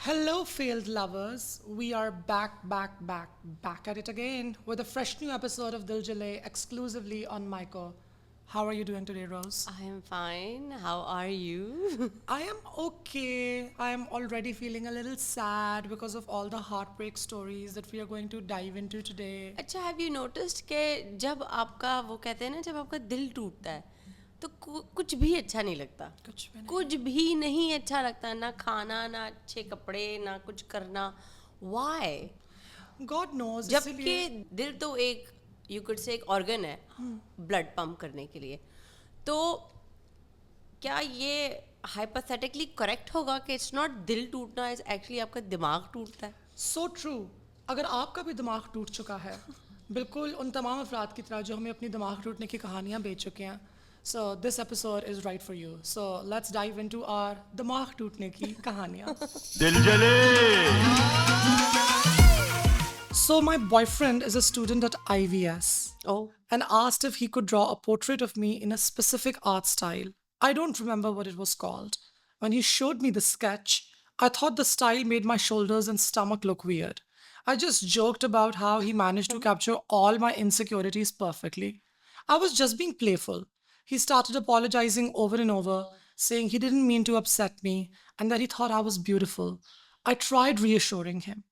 Hello, failed lovers. We are back at it again with a fresh new episode of Dil Jale exclusively on Myco. How are you doing today, Rose? I am fine. How are you? I am okay. I am already feeling a little sad because of all the heartbreak stories that we are going to dive into today. अच्छा have you noticed कि जब आपका वो कहते हैं ना जब आपका दिल टूटता है तो कुछ भी अच्छा नहीं लगता. कुछ भी नहीं. कुछ भी नहीं अच्छा लगता, ना खाना, ना अच्छे कपड़े, ना कुछ करना. Why? God knows. जबकि इसीलिए दिल तो एक यू कुड से एक ऑर्गन है ब्लड पंप करने के लिए. तो क्या ये हाइपोथेटिकली करेक्ट होगा कि इट्स नॉट दिल टूटना, इज एक्चुअली आपका दिमाग टूटता है. So true. अगर आपका भी दिमाग टूट चुका है, बिल्कुल उन तमाम अफराद की तरह जो हमें अपनी दिमाग टूटने की कहानियाँ बेच चुके हैं, so this episode is right for you. So let's dive into our दिमाग टूटने की कहानियाँ. दिल जले So my boyfriend is a student at IVS Oh. and asked if he could draw a portrait of me in a specific art style. I don't remember what it was called. When he showed me the sketch, I thought the style made my shoulders and stomach look weird. I just joked about how he managed to capture all my insecurities perfectly. I was just being playful. He started apologizing over and over, saying he didn't mean to upset me and that he thought I was beautiful. I tried reassuring him,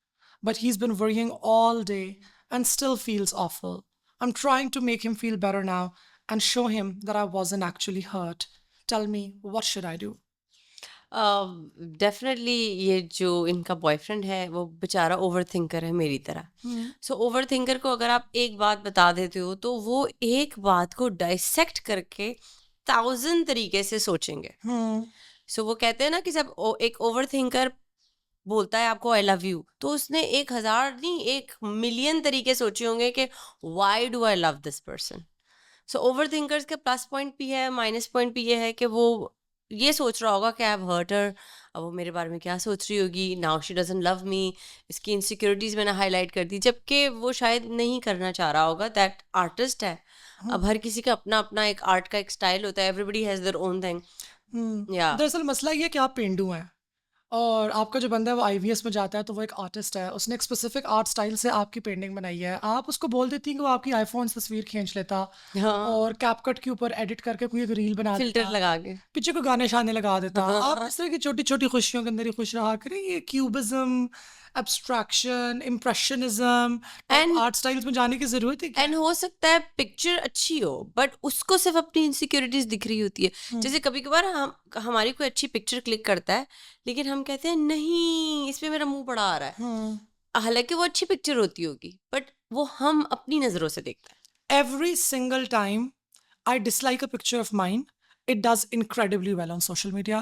but he's been worrying all day and still feels awful. I'm trying to make him feel better now and show him that I wasn't actually hurt. Tell me, what should I do? Definitely ये जो इनका boyfriend है वो बेचारा over thinker है मेरी तरह. So over thinker को अगर आप एक बात बता देते हो तो वो एक बात को डाइसेक्ट करके 1000 तरीके से सोचेंगे. सो वो कहते हैं ना कि जब एक ओवर थिंकर बोलता है आपको आई लव यू तो उसने 1000 नहीं 1,000,000 तरीके सोचे होंगे कि why do I love this person. So over thinkers के प्लस पॉइंट भी है, माइनस पॉइंट भी ये है कि वो ये सोच रहा होगा कि आई हैव हर्ट हर. अब वो मेरे बारे में क्या सोच रही होगी, now she doesn't love me, इसकी इनसिक्योरिटीज मैंने हाईलाइट कर दी, जबकि वो शायद नहीं करना चाह रहा होगा. दैट आर्टिस्ट है. अब हर किसी का अपना अपना एक आर्ट का एक स्टाइल होता है. Everybody has their own thing. या दरअसल मसला ये है कि आप पेंडू हैं और आपका जो बंदा है वो IVS में जाता है तो वो एक आर्टिस्ट है. उसने एक स्पेसिफिक आर्ट स्टाइल से आपकी पेंटिंग बनाई है. आप उसको बोल देती हैं कि वो आपकी आईफोन से तस्वीर खींच लेता हाँ और कैपकट के ऊपर एडिट करके कोई एक रील बना फिल्टर देता, लगा के. पीछे को गाने शाने लगा देता. आप इस तरह की छोटी छोटी खुशियों के अंदर ही खुश रहा करें. ये cubism, abstraction, impressionism and art styles में जाने की जरूरत है क्या? एंड हो सकता है पिक्चर अच्छी हो बट उसको सिर्फ अपनी इनसिक्योरिटीज दिख रही होती है. जैसे कभी कभार हम हमारी कोई अच्छी पिक्चर क्लिक करता है लेकिन हम कहते हैं नहीं इस पे मेरा मुंह बड़ा आ रहा है. हालांकि वो अच्छी पिक्चर होती होगी बट वो हम अपनी नजरों से देखते हैं. Every single time I dislike a picture of mine, it does incredibly well on social media.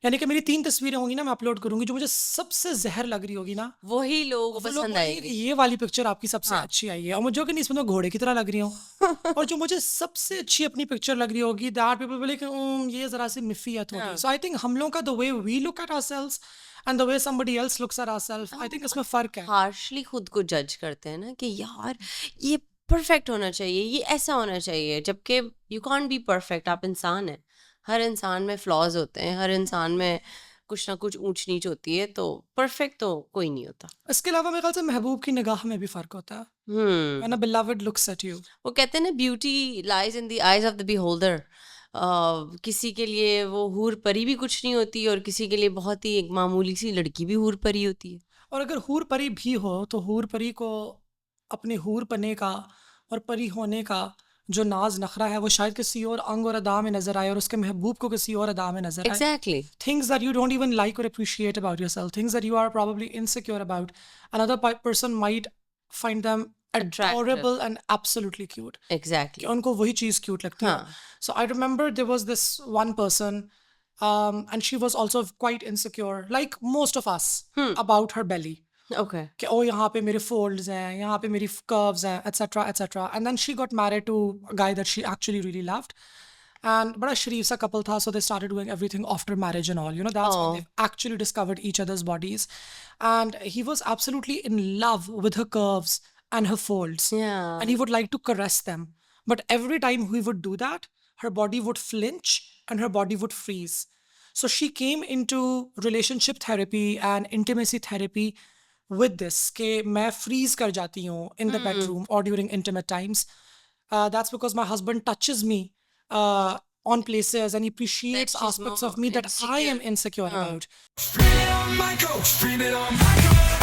यानी कि मेरी 3 तस्वीरें होंगी ना, मैं अपलोड करूंगी, जो मुझे सबसे जहर लग रही होगी ना, वही लोग वो लोग पसंद बोलेंगे आएगी. कि ये वाली पिक्चर आपकी सबसे हाँ. अच्छी आई है, और मुझे कि नहीं इसमें तो घोड़े की तरह लग रही हूँ. और जो मुझे सबसे अच्छी अपनी पिक्चर लग रही होगी, दैट पीपल बोले कि ये जरा सी मिफी है थोड़ी. हाँ. सो आई थिंक हम लोग का the way we look at ourselves and the way somebody else looks at ourself, I think इसमें फर्क है. हार्शली खुद को जज करते हैं ना कि यार ये परफेक्ट होना चाहिए, ये ऐसा होना चाहिए, जबकि यू कांट बी परफेक्ट. आप इंसान हैं, हर इंसान में फ्लॉज होते हैं, हर इंसान में कुछ ना कुछ ऊंच नीच होती है. तो परफेक्ट तो कोई नहीं होता. इसके अलावा मेरे ख्याल से महबूब की निगाह में भी फर्क होता है. When a beloved looks at you. वो कहते हैं ना beauty lies in the eyes of the beholder. किसी के लिए वो हूर परी भी कुछ नहीं होती और किसी के लिए बहुत ही एक मामूली सी लड़की भी हूर परी होती है. और अगर हूर परी भी हो तो हूर परी को अपने हूर पने का और परी होने का जो नाज नखरा है वो शायद किसी और अंग और अदा में नजर आए और उसके महबूब को किसी और अदा में नजर आए. Exactly. Things that you don't even like or appreciate about yourself, things that you are probably insecure about, another person might find them adorable and absolutely cute. Exactly. कि उनको वही चीज़ क्यूट लगती है. हाँ. So I remember there was this one person, and she was also quite insecure, like most of us, about her belly. Okay. कि ओ यहाँ पे मेरे folds हैं, यहाँ पे मेरी curves हैं, etc. etc. And then she got married to a guy that she actually really loved. And बड़ा शरीफ सा couple था, so they started doing everything after marriage and all. You know, that's when they actually discovered each other's bodies. And he was absolutely in love with her curves and her folds. Yeah. And he would like to caress them. But every time he would do that, her body would flinch and her body would freeze. So she came into relationship therapy and intimacy therapy with this कि मैं freeze कर जाती हूँ in the bedroom or during intimate times. That's because my husband touches me on places and he appreciates she's aspects more of me that I am insecure Huh. about. Spin it on my coat, spin it on my coat.